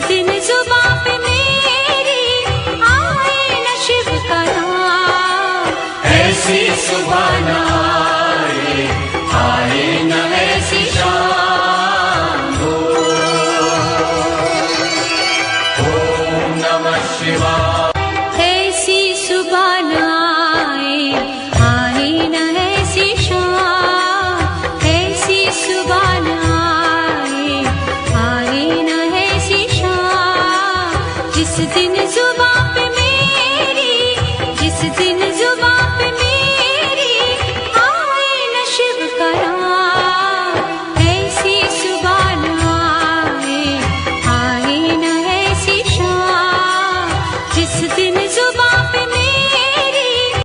दिन जुबां पे मेरी आए न शिव का नाम, ऐसी सुबह न आए, आए न ऐसी शाम हो। ओम नमः शिवाय। ऐसी सुबह न आए, आए न ऐसी शाम, ऐसी सुबह न आए, आए न ऐसी शाम, जिस दिन जुबां